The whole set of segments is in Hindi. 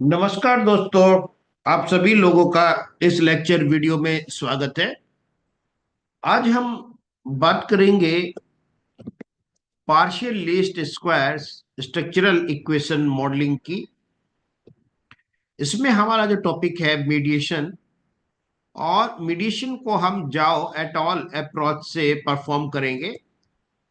नमस्कार दोस्तों। आप सभी लोगों का इस लेक्चर वीडियो में स्वागत है। आज हम बात करेंगे partial least squares structural equation modelling की। इसमें हमारा जो टॉपिक है मीडिएशन, और मीडिएशन को हम जाओ एट ऑल अप्रोच से परफॉर्म करेंगे।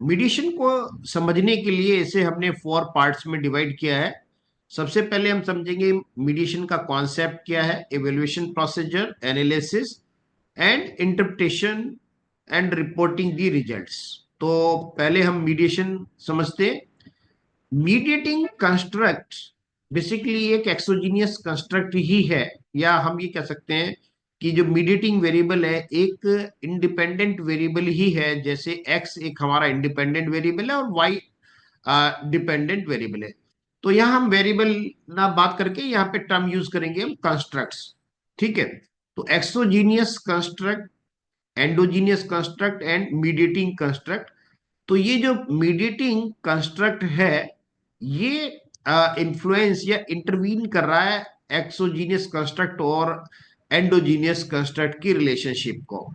मीडिएशन को समझने के लिए इसे हमने 4 पार्ट्स में डिवाइड किया है। सबसे पहले हम समझेंगे मीडिएशन का कॉन्सेप्ट क्या है, evaluation procedure, analysis and interpretation and reporting the results. तो पहले हम मीडिएशन समझते हैं। मीडिएटिंग कंस्ट्रक्ट बेसिकली एक एक्सोजीनियस कंस्ट्रक्ट ही है, या हम ये कह सकते हैं कि जो मीडिएटिंग वेरिएबल है एक इंडिपेंडेंट वेरिएबल ही है। जैसे एक्स एक हमारा इंडिपेंडेंट वेरिएबल है और वाई डिपेंडेंट वेरिएबल है। तो यहाँ हम वेरिएबल ना बात करके यहाँ पे टर्म यूज करेंगे हम कंस्ट्रक्ट्स। ठीक है। तो exogenous construct, endogenous construct and mediating construct. तो ये जो मीडिएटिंग कंस्ट्रक्ट है ये इन्फ्लुएंस या इंटरवीन कर रहा है एक्सोजीनियस कंस्ट्रक्ट और एंडोजीनियस कंस्ट्रक्ट की रिलेशनशिप को।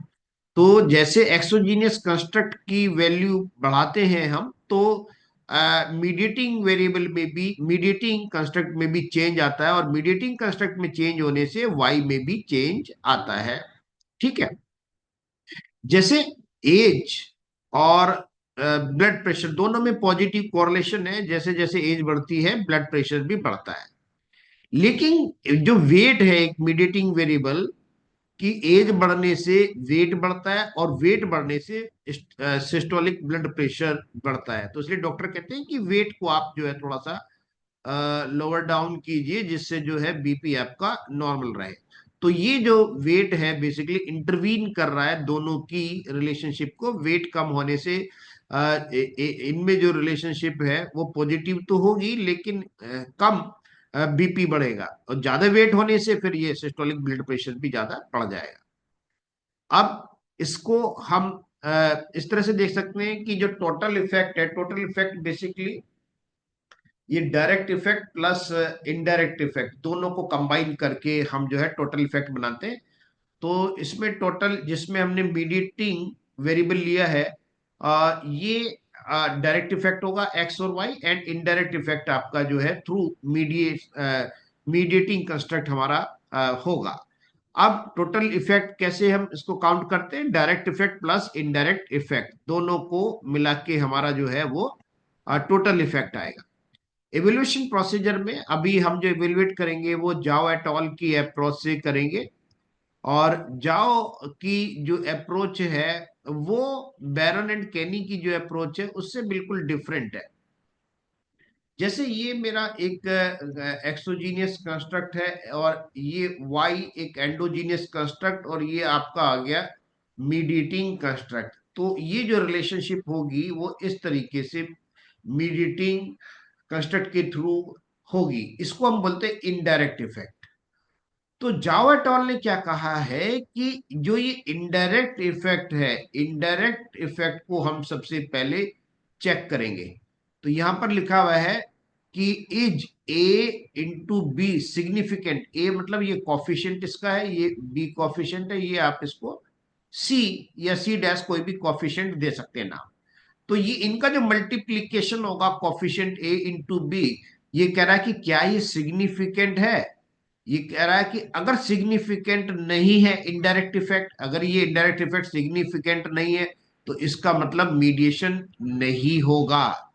तो जैसे एक्सोजीनियस कंस्ट्रक्ट की वैल्यू बढ़ाते हैं हम, तो मीडिएटिंग वेरिएबल में भी, मीडिएटिंग कंस्ट्रक्ट में भी चेंज आता है, और मीडिएटिंग कंस्ट्रक्ट में चेंज होने से वाई में भी चेंज आता है। ठीक है। जैसे एज और ब्लड प्रेशर दोनों में पॉजिटिव कोरिलेशन है। जैसे जैसे एज बढ़ती है ब्लड प्रेशर भी बढ़ता है। लेकिन जो वेट है एक मीडिएटिंग वेरिएबल की, एज बढ़ने से वेट बढ़ता है और वेट बढ़ने से सिस्टोलिक ब्लड प्रेशर बढ़ता है। तो इसलिए डॉक्टर कहते हैं कि वेट को आप जो है थोड़ा सा लोअर डाउन कीजिए, जिससे जो है बीपी आपका नॉर्मल रहे। तो ये जो वेट है बेसिकली इंटरवीन कर रहा है दोनों की रिलेशनशिप को। वेट कम होने से इनमें जो रिलेशनशिप है वो पॉजिटिव तो होगी, लेकिन कम बीपी बढ़ेगा, और ज्यादा वेट होने से फिर ये सिस्टोलिक ब्लड प्रेशर भी ज्यादा बढ़ जाएगा। अब इसको हम इस तरह से देख सकते हैं कि जो टोटल इफेक्ट है, टोटल इफेक्ट बेसिकली ये direct effect plus indirect effect दोनों को कंबाइन करके हम जो है टोटल इफेक्ट बनाते हैं। तो इसमें टोटल जिसमें हमने मीडिएटिंग वेरिएबल लिया है, ये डायरेक्ट इफेक्ट होगा एक्स और वाई, एंड इनडायरेक्ट इफेक्ट आपका जो है थ्रू मीडिएटिंग कंस्ट्रक्ट हमारा होगा। अब टोटल इफेक्ट कैसे हम इसको काउंट करते हैं, direct effect plus indirect effect दोनों को मिला के हमारा जो है वो टोटल इफेक्ट आएगा। एवेल्यूशन प्रोसीजर में अभी हम जो एवेल्युएट करेंगे वो जाओ एट ऑल की अप्रोच से करेंगे। और जाओ की जो अप्रोच है वो बैरन एंड केनी की जो अप्रोच है उससे बिल्कुल डिफरेंट है। जैसे ये मेरा एक एक्सोजीनियस कंस्ट्रक्ट है, और ये वाई एक एंडोजीनियस कंस्ट्रक्ट, और ये आपका आ गया मीडिएटिंग कंस्ट्रक्ट। तो ये जो रिलेशनशिप होगी वो इस तरीके से मीडिएटिंग कंस्ट्रक्ट के थ्रू होगी। इसको हम बोलते हैं इनडायरेक्ट इफेक्ट। तो जावा टॉल ने क्या कहा है कि जो ये इनडायरेक्ट इफेक्ट है, इनडायरेक्ट इफेक्ट को हम सबसे पहले चेक करेंगे। तो यहां पर लिखा हुआ है कि is A into B significant. ए मतलब ये कॉफिशिएंट इसका है, ये बी कॉफिशिएंट है, ये आप इसको सी या सी डैश कोई भी कॉफिशिएंट दे सकते हैं नाम। तो ये इनका जो मल्टीप्लीकेशन होगा कॉफिशिएंट ए इंटू बी, ये कह रहा है कि क्या ये सिग्निफिकेंट है। ये कह रहा है कि अगर सिग्निफिकेंट नहीं है इनडायरेक्ट इफेक्ट, अगर ये इनडायरेक्ट इफेक्ट सिग्निफिकेंट नहीं है, तो इसका मतलब मीडिएशन नहीं होगा।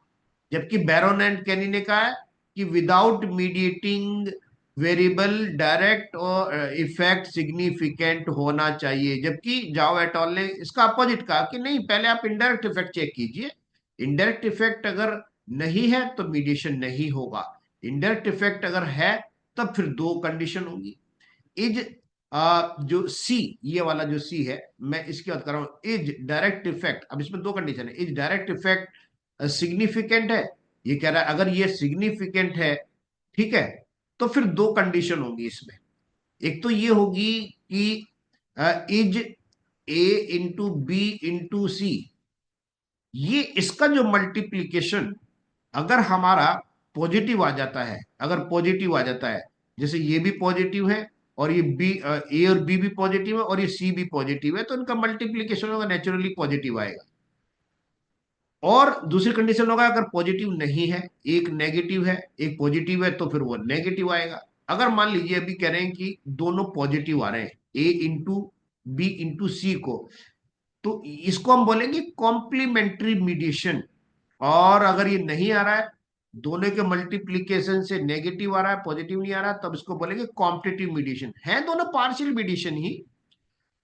जबकि बैरोन एंड केनी ने कहा है कि विदाउट मीडिएटिंग वेरिएबल डायरेक्ट और इफेक्ट सिग्निफिकेंट होना चाहिए। जबकि जाओ एट ऑल ने इसका अपोजिट कहा कि नहीं, पहले आप इनडायरेक्ट इफेक्ट चेक कीजिए। इनडायरेक्ट इफेक्ट अगर नहीं है तो मीडिएशन नहीं होगा। इनडायरेक्ट इफेक्ट अगर है तब फिर दो कंडीशन होगी। इज जो सी, ये वाला जो सी है, मैं इसकी बात कर रहा हूं, इज डायरेक्ट इफेक्ट। अब इसमें दो कंडीशन है, इज डायरेक्ट इफेक्ट सिग्निफिकेंट है, ये कह रहा है अगर ये सिग्निफिकेंट है, ठीक है, तो फिर दो कंडीशन होगी इसमें। एक तो ये होगी कि is A into B into C, ये इसका जो मल्टीप्लीकेशन अगर हमारा पॉजिटिव आ जाता है, अगर पॉजिटिव आ जाता है, जैसे ये भी पॉजिटिव है और ये बी, ए और बी भी पॉजिटिव है और ये सी भी पॉजिटिव है, तो इनका मल्टीप्लीकेशन होगा, नेचुरली पॉजिटिव आएगा। और दूसरी कंडीशन होगा अगर पॉजिटिव नहीं है, एक नेगेटिव है एक पॉजिटिव है, तो फिर वो नेगेटिव आएगा। अगर मान लीजिए अभी कह रहे हैं कि दोनों पॉजिटिव आ रहे हैं, ए इंटू बी इंटू सी को, तो इसको हम बोलेंगे कॉम्प्लीमेंट्री मीडिएशन। और अगर ये नहीं आ रहा है, दोनों के मल्टीप्लीकेशन से नेगेटिव आ रहा है पॉजिटिव नहीं आ रहा, तब इसको बोलेंगे कॉम्पिटिटिव मीडिएशन। है दोनों पार्शियल मीडिएशन ही,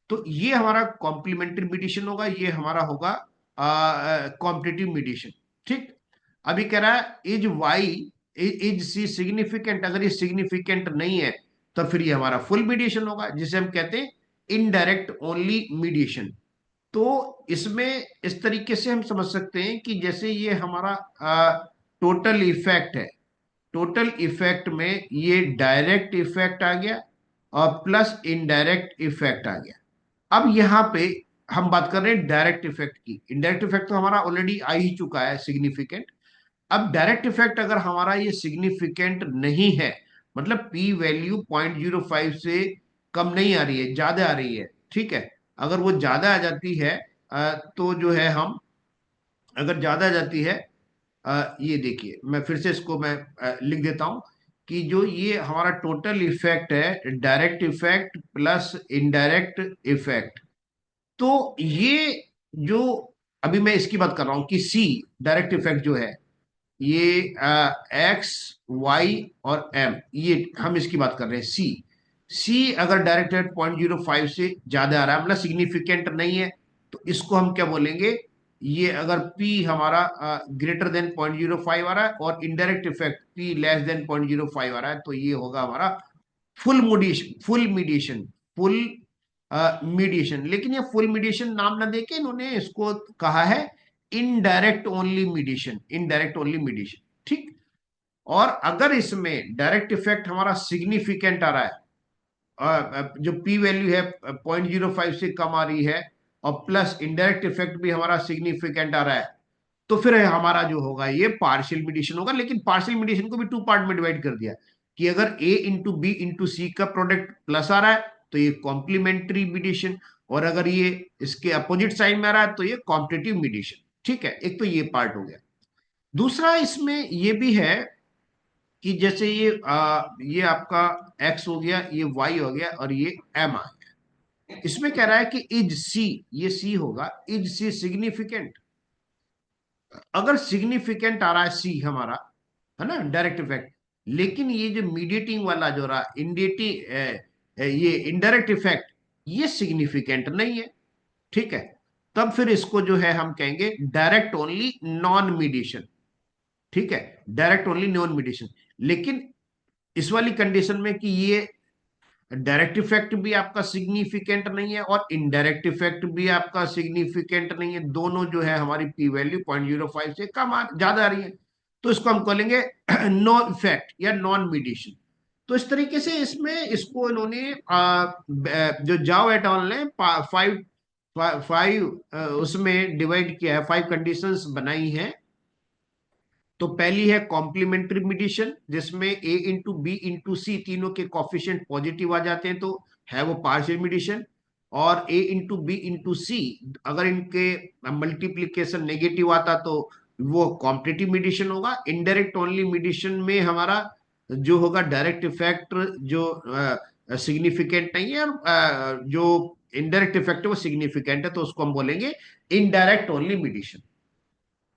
तो ये हमारा कॉम्प्लीमेंट्री मीडिएशन होगा, ये हमारा होगा कॉम्पिटिटिव मीडिएशन। ठीक। अभी कह रहा है is Y is C significant, अगर ये सिग्निफिकेंट नहीं है तो फिर ये हमारा फुल मीडिएशन होगा, जिसे हम कहते हैं इनडायरेक्ट ओनली मीडिएशन। तो इसमें इस तरीके से हम समझ सकते हैं कि जैसे ये हमारा टोटल इफेक्ट है, टोटल इफेक्ट में ये डायरेक्ट इफेक्ट आ गया और प्लस इनडायरेक्ट इफेक्ट आ गया। अब यहाँ पे हम बात कर रहे हैं डायरेक्ट इफेक्ट की। इनडायरेक्ट इफेक्ट तो हमारा ऑलरेडी आ ही चुका है, सिग्निफिकेंट। अब डायरेक्ट इफेक्ट अगर हमारा ये सिग्निफिकेंट नहीं है, मतलब पी वैल्यू 0.05 से कम नहीं आ रही है, ज्यादा आ रही है, ठीक है। अगर वो ज्यादा आ जाती है तो जो है हम, अगर ज्यादा आ जाती है, ये देखिए मैं फिर से इसको मैं लिख देता हूं कि जो ये हमारा टोटल इफेक्ट है, direct effect plus indirect effect, तो ये जो अभी मैं इसकी बात कर रहा हूं कि सी डायरेक्ट इफेक्ट जो है, ये एक्स वाई और एम, ये हम इसकी बात कर रहे हैं सी। सी अगर डायरेक्ट रेट 0.05 से ज्यादा आ रहा है, मतलब सिग्निफिकेंट नहीं है, तो इसको हम क्या बोलेंगे, ये अगर P हमारा ग्रेटर देन 0.05 आ रहा है और indirect effect P less than 0.05 आ रहा है, तो ये होगा हमारा full mediation, full mediation, full mediation. लेकिन ये फुल मीडिएशन नाम ना देके इन्होंने इसको कहा है indirect only mediation, indirect only mediation. ठीक। और अगर इसमें डायरेक्ट इफेक्ट हमारा सिग्निफिकेंट आ रहा है, जो पी वैल्यू है 0.05 से कम आ रही है, और प्लस इनडायरेक्ट इफेक्ट भी हमारा सिग्निफिकेंट आ रहा है, तो फिर हमारा जो होगा ये पार्शियल मीडिएशन होगा। लेकिन पार्शियल मीडिएशन को भी टू पार्ट में डिवाइड कर दिया कि अगर ए इंटू बी इंटू सी का प्रोडक्ट प्लस आ रहा है तो ये कॉम्प्लीमेंट्री मीडिएशन, और अगर ये इसके अपोजिट साइड में आ रहा है तो ये कॉम्पिटिटिव मीडिएशन। ठीक है, एक तो ये पार्ट हो गया। दूसरा इसमें ये भी है कि जैसे ये आपका x हो गया, ये y हो गया और ये m आ गया। इसमें कह रहा है कि इज सी, ये सी होगा, इज सी सिग्निफिकेंट। अगर सिग्निफिकेंट आ रहा है सी हमारा, है ना, डायरेक्ट इफेक्ट, लेकिन ये जो मीडिएटिंग वाला जो रहा ये इनडायरेक्ट इफेक्ट, ये सिग्निफिकेंट नहीं है, ठीक है, तब फिर इसको जो है हम कहेंगे डायरेक्ट ओनली नॉन मीडिएशन। ठीक है, डायरेक्ट ओनली नॉन मीडिएशन। लेकिन इस वाली कंडीशन में कि ये डायरेक्ट इफेक्ट भी आपका सिग्निफिकेंट नहीं है और इनडायरेक्ट इफेक्ट भी आपका सिग्निफिकेंट नहीं है, दोनों जो है हमारी पी वैल्यू 0.05 से कम ज्यादा आ रही है, तो इसको हम कहेंगे नो इफेक्ट या नॉन मीडिएशन। तो इस तरीके से इसमें इसको इन्होंने जो जाओ एट ऑल ने फाइव फाइव उसमें डिवाइड किया है, 5 कंडीशंस बनाई हैं। तो पहली है कॉम्प्लीमेंट्री मीडिएशन, जिसमें ए इंटू बी इंटू सी तीनों के कॉफिशिएंट पॉजिटिव आ जाते हैं, तो है वो पार्शियल मीडिएशन। और ए इंटू बी इंटू सी अगर इनके मल्टीप्लीकेशन नेगेटिव आता तो वो कॉम्पिटिटिव मीडिएशन होगा। इनडायरेक्ट ओनली मीडिएशन में हमारा जो होगा डायरेक्ट इफेक्ट जो सिग्निफिकेंट नहीं है, और जो इनडायरेक्ट इफेक्ट है वो सिग्निफिकेंट है, तो उसको हम बोलेंगे indirect only mediation.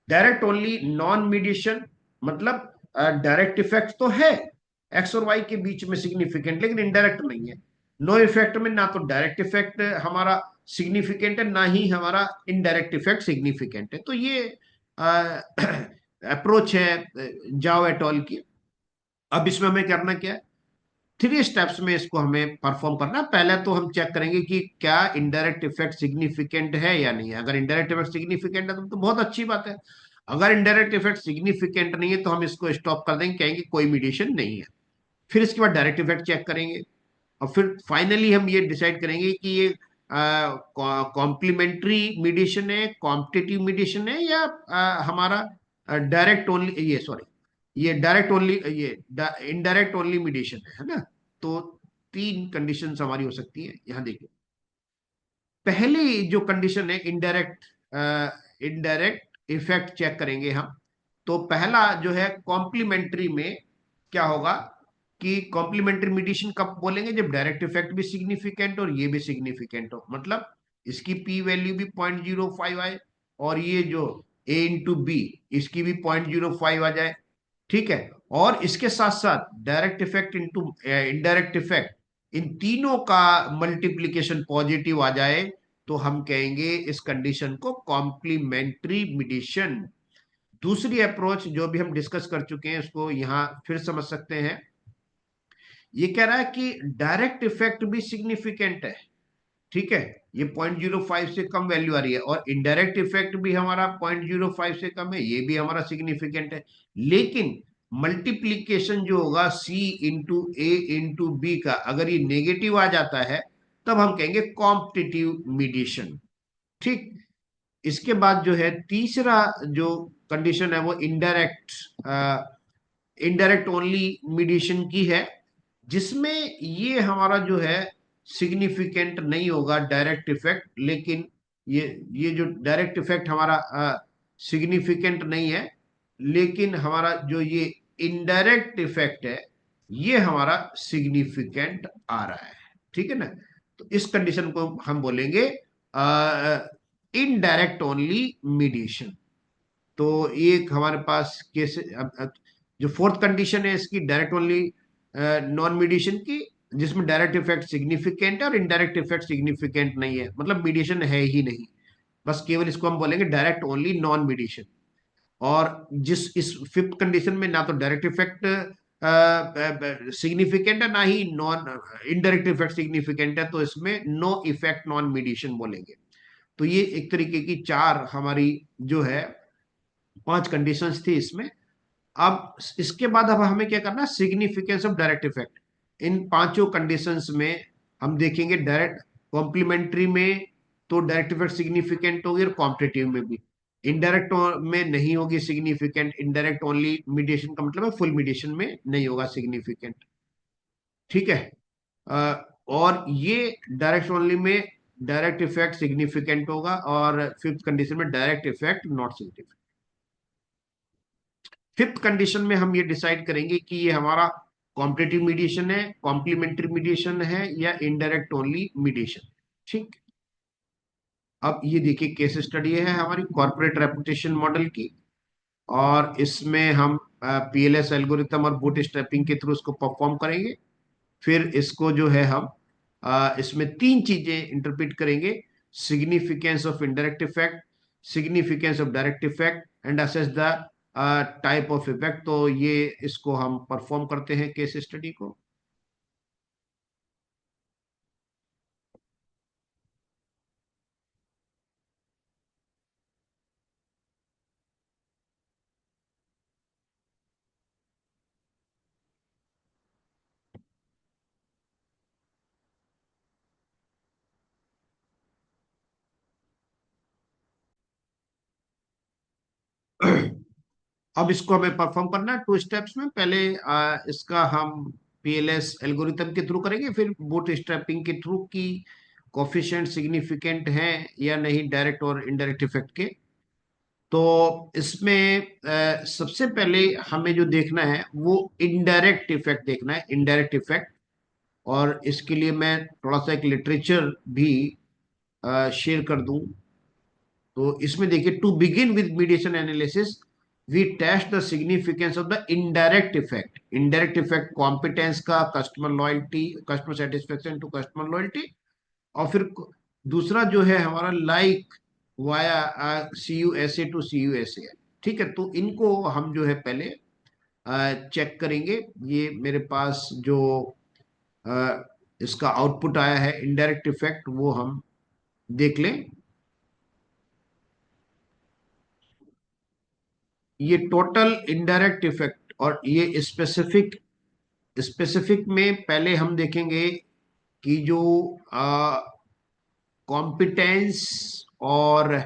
Direct only non mediation मतलब डायरेक्ट इफेक्ट तो है एक्स और वाई के बीच में सिग्निफिकेंट, लेकिन इनडायरेक्ट नहीं है। नो इफेक्ट में ना तो डायरेक्ट इफेक्ट हमारा सिग्निफिकेंट है, ना ही हमारा इनडायरेक्ट इफेक्ट सिग्निफिकेंट है। तो ये अप्रोच है जाओ एट ऑल की। अब इसमें हमें करना क्या है, 3 स्टेप्स में इसको हमें परफॉर्म करना है। पहले तो हम चेक करेंगे कि क्या इनडायरेक्ट इफेक्ट सिग्निफिकेंट है या नहीं है। अगर इनडायरेक्ट इफेक्ट सिग्निफिकेंट है तो बहुत अच्छी बात है। अगर इनडायरेक्ट इफेक्ट सिग्निफिकेंट नहीं है तो हम इसको स्टॉप कर देंगे, कहेंगे कोई मीडिएशन नहीं है। फिर इसके बाद डायरेक्ट इफेक्ट चेक करेंगे, और फिर फाइनली हम ये डिसाइड करेंगे कि ये कॉम्प्लीमेंट्री मीडिएशन है, कॉम्पिटिटिव मीडिएशन है, या हमारा डायरेक्ट ओनली, ये सॉरी, ये डायरेक्ट ओनली, ये इनडायरेक्ट ओनली मीडिएशन है ना। तो तीन कंडीशंस हमारी हो सकती है, यहां देखिए। पहली जो कंडीशन है इनडायरेक्ट, इनडायरेक्ट इफेक्ट चेक करेंगे हम। तो पहला जो है कॉम्प्लीमेंट्री में क्या होगा कि कॉम्प्लीमेंट्री मीडिएशन कब बोलेंगे, जब डायरेक्ट इफेक्ट भी सिग्निफिकेंट और ये भी सिग्निफिकेंट हो, मतलब इसकी पी वैल्यू भी 0.05 आए और ये जो ए इंटू बी इसकी भी 0.05 आ जाए, ठीक है। और इसके साथ साथ direct effect into indirect effect, इन तीनों का मल्टीप्लीकेशन पॉजिटिव आ जाए, तो हम कहेंगे इस कंडीशन को कॉम्प्लीमेंट्री मिडिशन। दूसरी अप्रोच जो भी हम डिस्कस कर चुके हैं उसको यहां फिर समझ सकते हैं। ये कह रहा है कि डायरेक्ट इफेक्ट भी सिग्निफिकेंट है, ठीक है, ये 0.05 से कम वैल्यू आ रही है, और इनडायरेक्ट इफेक्ट भी हमारा 0.05 से कम है, ये भी हमारा सिग्निफिकेंट है। लेकिन मल्टीप्लीकेशन जो होगा सी इंटू ए इंटू बी का, अगर ये नेगेटिव आ जाता है तब हम कहेंगे कॉम्पिटिटिव मीडिएशन, ठीक। इसके बाद जो है तीसरा जो कंडीशन है वो इनडायरेक्ट, इनडायरेक्ट ओनली मीडिएशन की है, जिसमें ये हमारा जो है सिग्निफिकेंट नहीं होगा डायरेक्ट इफेक्ट, लेकिन ये जो डायरेक्ट इफेक्ट हमारा सिग्निफिकेंट नहीं है, लेकिन हमारा जो ये इनडायरेक्ट इफेक्ट है ये हमारा सिग्निफिकेंट आ रहा है, ठीक है ना। तो इस कंडीशन को हम बोलेंगे इनडायरेक्ट ओनली मीडिएशन। तो एक हमारे पास केस, जो फोर्थ कंडीशन है इसकी डायरेक्ट ओनली नॉन मीडिएशन की, जिसमें डायरेक्ट इफेक्ट सिग्निफिकेंट है और इनडायरेक्ट इफेक्ट सिग्निफिकेंट नहीं है, मतलब मीडिएशन है ही नहीं, बस केवल इसको हम बोलेंगे डायरेक्ट ओनली नॉन मीडिएशन। और जिस इस फिफ्थ कंडीशन में ना तो डायरेक्ट इफेक्ट सिग्निफिकेंट है ना ही नॉन इनडायरेक्ट इफेक्ट सिग्निफिकेंट है, तो इसमें नो इफेक्ट नॉन मीडिएशन बोलेंगे। तो ये एक तरीके की चार हमारी जो है पांच कंडीशंस थी इसमें। अब इसके बाद अब हमें क्या करना है, सिग्निफिकेंस ऑफ डायरेक्ट इफेक्ट। इन पांचों कंडीशंस में हम देखेंगे डायरेक्ट कॉम्प्लीमेंट्री में तो डायरेक्ट इफेक्ट सिग्निफिकेंट होगी, और कॉम्पिटिटिव में भी। इनडायरेक्ट में नहीं होगी सिग्निफिकेंट, इनडायरेक्ट ओनली मीडिएशन का मतलब है फुल मीडिएशन में नहीं होगा सिग्निफिकेंट, ठीक है। और ये डायरेक्ट ओनली में डायरेक्ट इफेक्ट सिग्निफिकेंट होगा, और फिफ्थ कंडीशन में direct effect not significant. Fifth condition में हम ये डिसाइड करेंगे कि ये हमारा कॉम्पिटिटिव मीडिएशन है, कॉम्प्लीमेंट्री मीडिएशन है, या इनडायरेक्ट ओनली मीडिएशन, ठीक। अब ये देखिए केस स्टडी है हमारी कॉर्पोरेट रेपुटेशन मॉडल की, और इसमें हम पीएलएस एल्गोरिथम और बूट स्ट्रैपिंग के थ्रू इसको परफॉर्म करेंगे। फिर इसको जो है हम इसमें तीन चीजें इंटरप्रेट करेंगे, significance of indirect effect, significance of direct effect, and assess the type of effect. तो ये इसको हम परफॉर्म करते हैं केस स्टडी को। अब इसको हमें परफॉर्म करना है टू स्टेप्स में। पहले इसका हम पीएलएस एल्गोरिथम के थ्रू करेंगे, फिर बूट स्ट्रैपिंग के थ्रू की कोफिशिएंट सिग्निफिकेंट हैं या नहीं डायरेक्ट और इनडायरेक्ट इफेक्ट के। तो इसमें सबसे पहले हमें जो देखना है वो इनडायरेक्ट इफेक्ट देखना है, इनडायरेक्ट इफेक्ट। और इसके लिए मैं थोड़ा सा एक लिटरेचर भी शेयर कर दूं। तो इसमें देखिए, to begin with mediation analysis we test the significance of the indirect effect. Indirect effect competence का, customer loyalty, customer satisfaction to customer loyalty. और फिर दूसरा जो है हमारा like via C U S A to C U S A, ठीक है। तो इनको हम जो है पहले चेक करेंगे। ये मेरे पास जो अ, इसका आउटपुट आया है इनडायरेक्ट इफेक्ट, वो हम देख लें। ये टोटल इनडायरेक्ट इफेक्ट, और ये स्पेसिफिक, स्पेसिफिक में पहले हम देखेंगे कि जो कॉम्पिटेंस और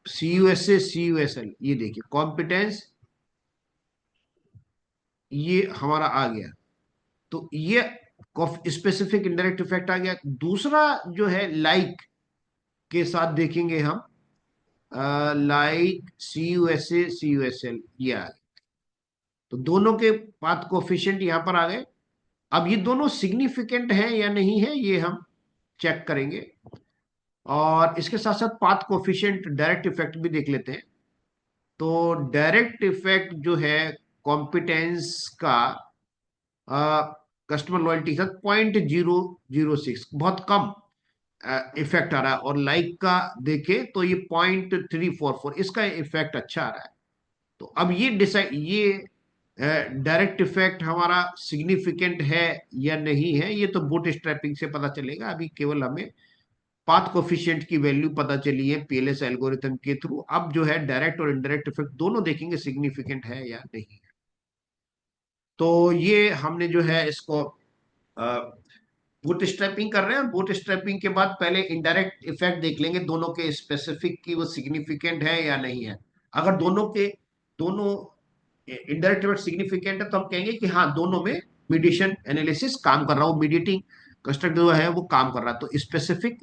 C U S A C U S L, ये देखिए कॉम्पिटेंस ये हमारा आ गया। तो ये स्पेसिफिक इनडायरेक्ट इफेक्ट आ गया। दूसरा जो है लाइक के साथ देखेंगे हम, like C U S A C U S L, ये आ गया। तो दोनों के पाथ कोफिशिएंट यहां पर आ गए। अब ये दोनों सिग्निफिकेंट है या नहीं है, ये हम चेक करेंगे। और इसके साथ साथ पाथ कोफिशिएंट डायरेक्ट इफेक्ट भी देख लेते हैं। तो डायरेक्ट इफेक्ट जो है कॉम्पिटेंस का, कस्टमर लॉयल्टी के साथ 0.006, बहुत कम इफेक्ट आ रहा है। और लाइक का देखे तो ये 0.344, इसका इफेक्ट अच्छा आ रहा है। तो अब ये डिसाइड, ये डायरेक्ट इफेक्ट हमारा सिग्निफिकेंट है या नहीं है, ये तो बूट स्ट्रैपिंग से पता चलेगा। अभी केवल हमें पाथ कोफिशिएंट की वैल्यू पता चली है पीएलएस एल्गोरिथम के थ्रू। अब जो है डायरेक्ट और इनडायरेक्ट इफेक्ट दोनों देखेंगे सिग्निफिकेंट है या नहीं है। तो ये हमने जो है इसको बूट स्ट्रैपिंग कर रहे हैं। बूट स्ट्रैपिंग के बाद पहले इनडायरेक्ट इफेक्ट देख लेंगे दोनों के स्पेसिफिक की वो सिग्निफिकेंट है या नहीं है। अगर दोनों इनडायरेक्ट इफेक्ट सिग्निफिकेंट है तो हम कहेंगे कि हाँ, दोनों में मीडिएशन एनालिसिस काम कर रहा हो, मीडिएटिंग कंस्ट्रक्ट जो है वो काम कर रहा है। तो स्पेसिफिक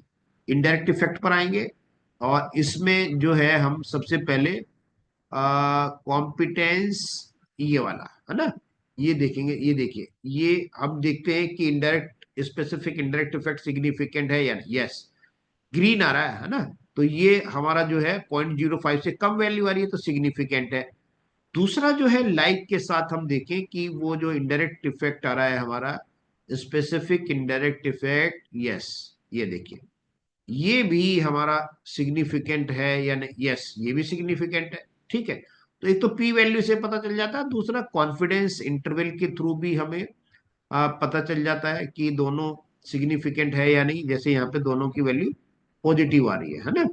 इनडायरेक्ट इफेक्ट पर आएंगे। और इसमें जो है हम सबसे पहले कॉम्पिटेंस, ये वाला है ना, ये देखेंगे। ये देखिए, ये हम देखते हैं कि indirect specific indirect effect significant है या नहीं। यस, ग्रीन आ रहा है ना। तो ये हमारा जो है 0.05 से कम वैल्यू आ रही है तो सिग्निफिकेंट है। दूसरा जो है लाइक के साथ हम देखें कि वो जो इनडायरेक्ट इफेक्ट आ रहा है हमारा स्पेसिफिक इनडायरेक्ट इफेक्ट, यस, ये देखिए, ये भी हमारा सिग्निफिकेंट है या नहीं। यस, ये भी सिग्निफिकेंट है। ठीक है। तो एक तो पी वैल्यू से पता चल जाता है, दूसरा कॉन्फिडेंस इंटरवल के थ्रू भी हमें पता चल जाता है कि दोनों सिग्निफिकेंट है या नहीं। जैसे यहाँ पे दोनों की वैल्यू पॉजिटिव आ रही है ना।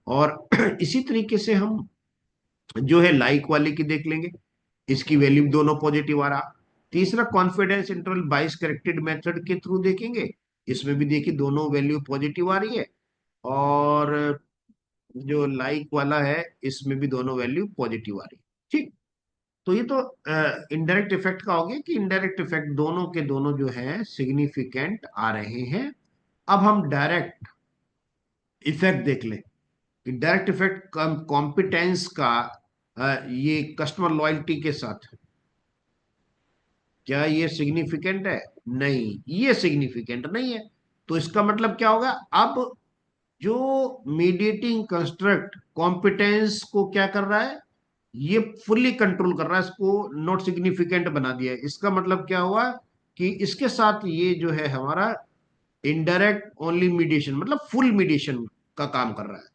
और इसी तरीके से हम जो है लाइक वाले की देख लेंगे, इसकी वैल्यू दोनों पॉजिटिव आ रहा। तीसरा कॉन्फिडेंस इंटरवल बाइस करेक्टेड मेथड के थ्रू देखेंगे, इसमें भी देखिए दोनों वैल्यू पॉजिटिव आ रही है। और जो लाइक वाला है इसमें भी दोनों वैल्यू पॉजिटिव आ रही है। ठीक। तो ये तो इनडायरेक्ट इफेक्ट का हो गया कि इनडायरेक्ट इफेक्ट दोनों के दोनों जो है सिग्निफिकेंट आ रहे हैं। अब हम डायरेक्ट इफेक्ट देख लें कि डायरेक्ट इफेक्ट कॉम्पिटेंस का ये कस्टमर लॉयल्टी के साथ क्या ये सिग्निफिकेंट है? नहीं, ये सिग्निफिकेंट नहीं है। तो इसका मतलब क्या होगा? अब जो मीडिएटिंग कंस्ट्रक्ट कॉम्पिटेंस को क्या कर रहा है, ये फुल्ली कंट्रोल कर रहा है, इसको नॉट सिग्निफिकेंट बना दिया है। इसका मतलब क्या हुआ कि इसके साथ ये जो है हमारा इनडायरेक्ट ओनली मीडिएशन, मतलब फुल मीडिएशन का काम कर रहा है।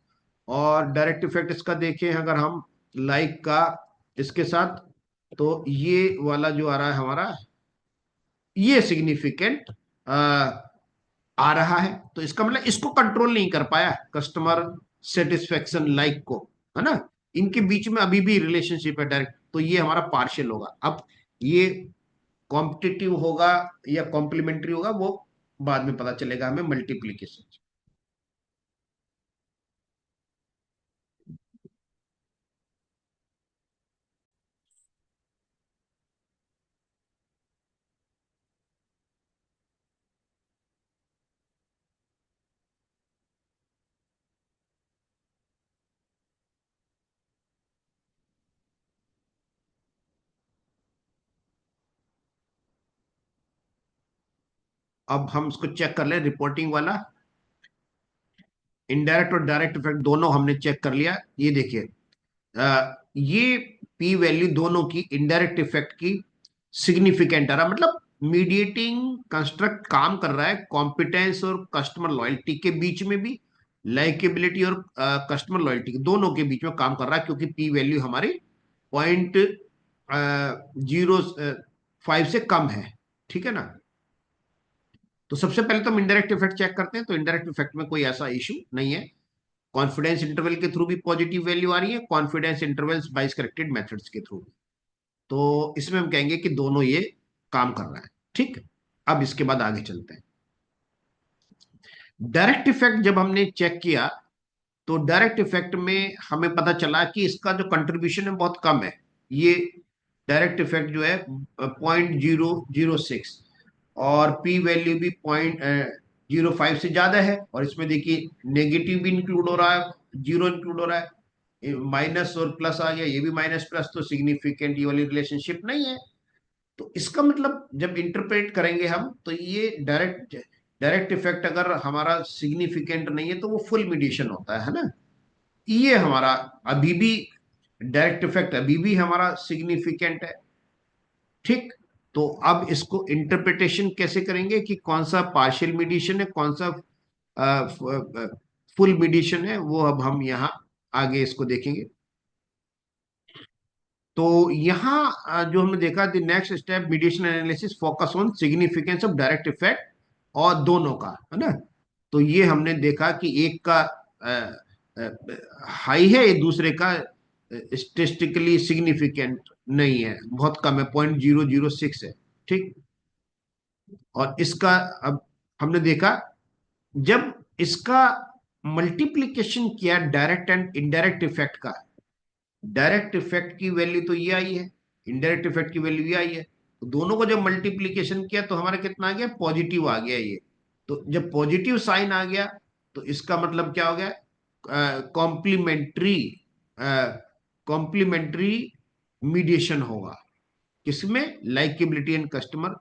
और डायरेक्ट इफेक्ट इसका देखें अगर हम लाइक का इसके साथ, तो ये वाला जो आ रहा है हमारा, ये सिग्निफिकेंट आ रहा है। तो इसका मतलब इसको कंट्रोल नहीं कर पाया कस्टमर सेटिस्फेक्शन लाइक को, है ना। इनके बीच में अभी भी रिलेशनशिप है डायरेक्ट, तो ये हमारा पार्शियल होगा। अब ये कॉम्पिटिटिव होगा या कॉम्प्लीमेंट्री होगा वो बाद में पता चलेगा हमें मल्टीप्लीकेशन। अब हम इसको चेक कर ले, रिपोर्टिंग वाला इनडायरेक्ट और डायरेक्ट इफेक्ट दोनों हमने चेक कर लिया। ये देखिए, ये पी वैल्यू दोनों की इनडायरेक्ट इफेक्ट की सिग्निफिकेंट आ रहा, मतलब मीडिएटिंग कंस्ट्रक्ट काम कर रहा है कॉम्पिटेंस और कस्टमर लॉयल्टी के बीच में भी, लाइकेबिलिटी और कस्टमर लॉयल्टी के दोनों के बीच में काम कर रहा है, क्योंकि पी वैल्यू हमारी 0.05 से कम है। ठीक है ना। तो सबसे पहले तो हम इनडायरेक्ट इफेक्ट चेक करते हैं। तो इनडायरेक्ट इफेक्ट में कोई ऐसा इशू नहीं है। कॉन्फिडेंस इंटरवल के थ्रू भी पॉजिटिव वैल्यू आ रही है, कॉन्फिडेंस इंटरवल्स बाइस करेक्टेड मेथड्स के थ्रू भी। तो इसमें हम कहेंगे कि दोनों ये काम कर रहा है। ठीक। अब इसके बाद आगे चलते हैं। डायरेक्ट इफेक्ट जब हमने चेक किया तो डायरेक्ट इफेक्ट में हमें पता चला कि इसका जो कंट्रीब्यूशन है बहुत कम है। ये डायरेक्ट इफेक्ट जो है 0.006, और पी वैल्यू भी 0.05 से ज्यादा है। और इसमें देखिए नेगेटिव भी इंक्लूड हो रहा है, जीरो इंक्लूड हो रहा है, माइनस और प्लस आ गया, ये भी माइनस प्लस, तो सिग्निफिकेंट ये वाली रिलेशनशिप नहीं है। तो इसका मतलब जब इंटरप्रेट करेंगे हम, तो ये डायरेक्ट डायरेक्ट इफेक्ट अगर हमारा सिग्निफिकेंट नहीं है तो वो फुल मीडिएशन होता है ना। ये हमारा अभी भी डायरेक्ट इफेक्ट अभी भी हमारा सिग्निफिकेंट है। ठीक। तो अब इसको इंटरप्रिटेशन कैसे करेंगे कि कौन सा पार्शियल मीडिएशन है, कौन सा फुल मीडिएशन है, वो अब हम यहाँ आगे इसको देखेंगे। तो यहाँ जो हमने देखा, the next step mediation analysis focus on significance of direct effect, और दोनों का, है ना। तो ये हमने देखा कि एक का हाई है, दूसरे का स्टेटिस्टिकली सिग्निफिकेंट नहीं है, बहुत कम है, 0.006 है। ठीक। और इसका अब हमने देखा, जब इसका मल्टीप्लिकेशन किया डायरेक्ट एंड इनडायरेक्ट इफेक्ट का, डायरेक्ट इफेक्ट की वैल्यू तो ये आई है, इनडायरेक्ट इफेक्ट की वैल्यू ये आई है, तो दोनों को जब मल्टीप्लिकेशन किया तो हमारा कितना आ गया, पॉजिटिव आ गया ये। तो जब पॉजिटिव साइन आ गया तो इसका मतलब क्या हो गया, कॉम्प्लीमेंट्री कॉम्प्लीमेंट्री मीडिएशन होगा, किसमें, लाइकेबिलिटी एंड कस्टमर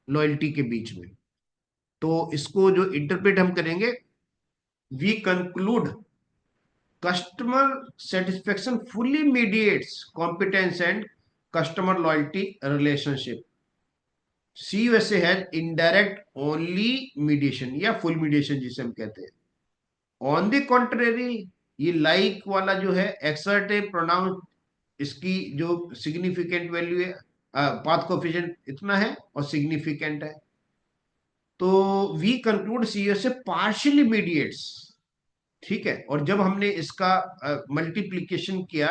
लॉयल्टी के बीच में। तो इसको जो इंटरप्रेट हम करेंगे, we conclude customer satisfaction fully mediates competence and customer loyalty relationship. CUSA has indirect only mediation या full mediation जिसे हम कहते हैं। ऑन द कॉन्ट्रेरी, ये लाइक वाला जो है एक्सर्ट ए प्रोनाउंस, इसकी जो सिग्निफिकेंट वैल्यू है, पाथ कोफिशिएंट इतना है और सिग्निफिकेंट है। तो वी कंक्लूड सीयूएसए पार्शियली मीडिएट्स। ठीक है। और जब हमने इसका मल्टीप्लीकेशन किया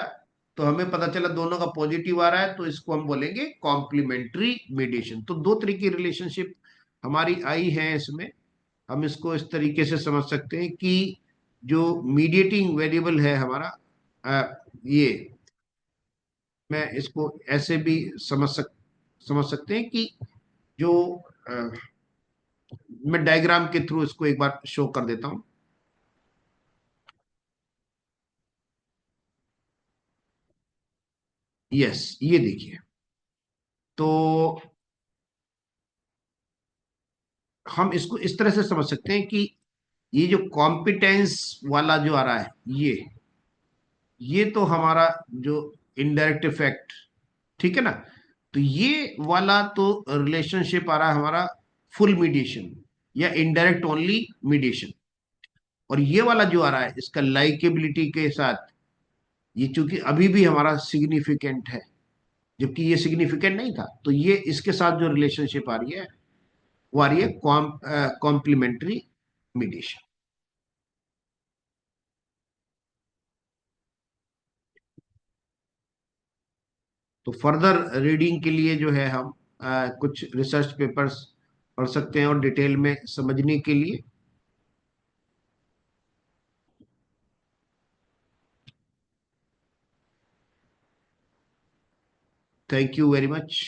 तो हमें पता चला दोनों का पॉजिटिव आ रहा है, तो इसको हम बोलेंगे कॉम्प्लीमेंट्री मीडिएशन। तो दो तरह की रिलेशनशिप हमारी आई है इसमें। हम इसको इस तरीके से समझ सकते हैं कि जो मीडिएटिंग वेरिएबल है हमारा, ये मैं इसको ऐसे भी समझ सकते हैं कि जो अ, मैं डायग्राम के थ्रू इसको एक बार शो कर देता हूं। यस, ये देखिए। तो हम इसको इस तरह से समझ सकते हैं कि ये जो कॉम्पिटेंस वाला जो आ रहा है, ये तो हमारा जो इनडायरेक्ट इफेक्ट, ठीक है ना। तो ये वाला तो रिलेशनशिप आ रहा है हमारा फुल मीडिएशन या इनडायरेक्ट ओनली मीडिएशन। और ये वाला जो आ रहा है इसका लाइकेबिलिटी के साथ, ये चूंकि अभी भी हमारा सिग्निफिकेंट है, जबकि ये सिग्निफिकेंट नहीं था, तो ये इसके साथ जो रिलेशनशिप आ रही है वो आ रही है कॉम्प्लीमेंट्री मीडिएशन। तो फर्दर रीडिंग के लिए जो है हम कुछ रिसर्च पेपर्स पढ़ सकते हैं और डिटेल में समझने के लिए। Thank you very much.